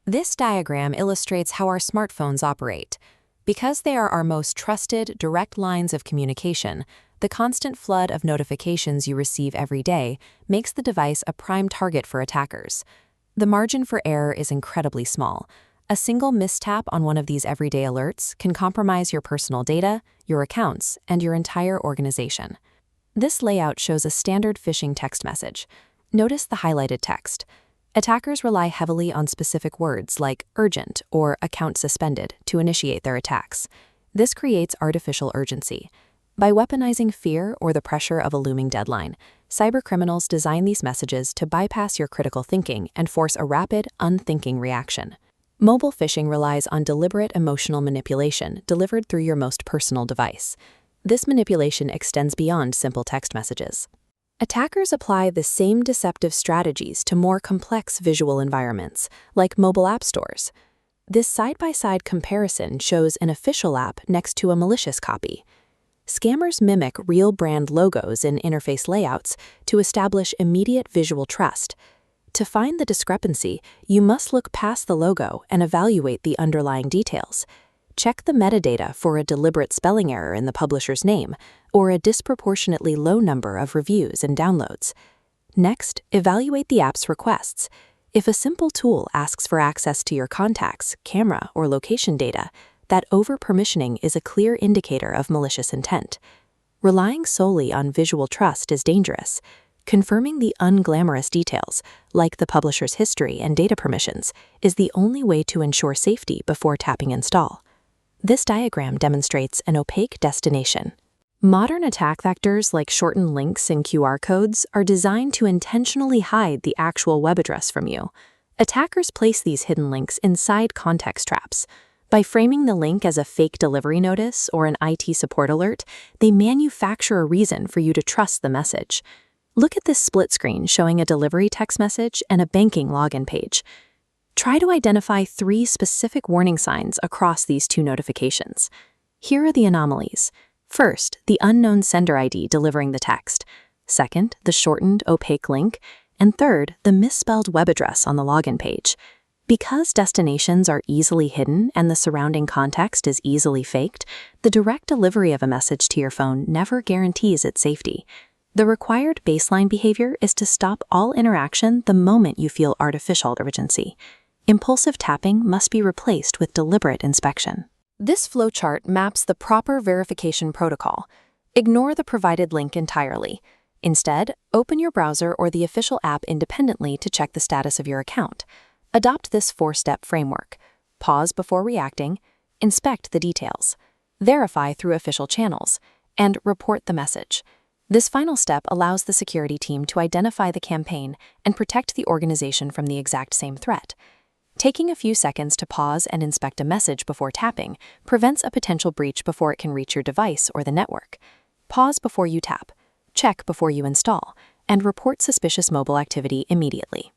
This diagram illustrates how our smartphones operate. Because they are our most trusted, direct lines of communication, the constant flood of notifications you receive every day makes the device a prime target for attackers. The margin for error is incredibly small. A single mistap on one of these everyday alerts can compromise your personal data, your accounts, and your entire organization. This layout shows a standard phishing text message. Notice the highlighted text. Attackers rely heavily on specific words like urgent or account suspended to initiate their attacks. This creates artificial urgency. By weaponizing fear or the pressure of a looming deadline, cybercriminals design these messages to bypass your critical thinking and force a rapid, unthinking reaction. Mobile phishing relies on deliberate emotional manipulation delivered through your most personal device. This manipulation extends beyond simple text messages. Attackers apply the same deceptive strategies to more complex visual environments, like mobile app stores. This side-by-side comparison shows an official app next to a malicious copy. Scammers mimic real brand logos in interface layouts to establish immediate visual trust. To find the discrepancy, you must look past the logo and evaluate the underlying details. Check the metadata for a deliberate spelling error in the publisher's name or a disproportionately low number of reviews and downloads. Next, evaluate the app's requests. If a simple tool asks for access to your contacts, camera, or location data, that over-permissioning is a clear indicator of malicious intent. Relying solely on visual trust is dangerous. Confirming the unglamorous details, like the publisher's history and data permissions, is the only way to ensure safety before tapping install. This diagram demonstrates an opaque destination. Modern attack vectors like shortened links and QR codes are designed to intentionally hide the actual web address from you. Attackers place these hidden links inside context traps. By framing the link as a fake delivery notice or an IT support alert, they manufacture a reason for you to trust the message. Look at this split screen showing a delivery text message and a banking login page. Try to identify 3 specific warning signs across these 2 notifications. Here are the anomalies. First, the unknown sender ID delivering the text. Second, the shortened, opaque link. And third, the misspelled web address on the login page. Because destinations are easily hidden and the surrounding context is easily faked, the direct delivery of a message to your phone never guarantees its safety. The required baseline behavior is to stop all interaction the moment you feel artificial urgency. Impulsive tapping must be replaced with deliberate inspection. This flowchart maps the proper verification protocol. Ignore the provided link entirely. Instead, open your browser or the official app independently to check the status of your account. Adopt this 4-step framework. Pause before reacting, inspect the details, verify through official channels, and report the message. This final step allows the security team to identify the campaign and protect the organization from the exact same threat. Taking a few seconds to pause and inspect a message before tapping prevents a potential breach before it can reach your device or the network. Pause before you tap, check before you install, and report suspicious mobile activity immediately.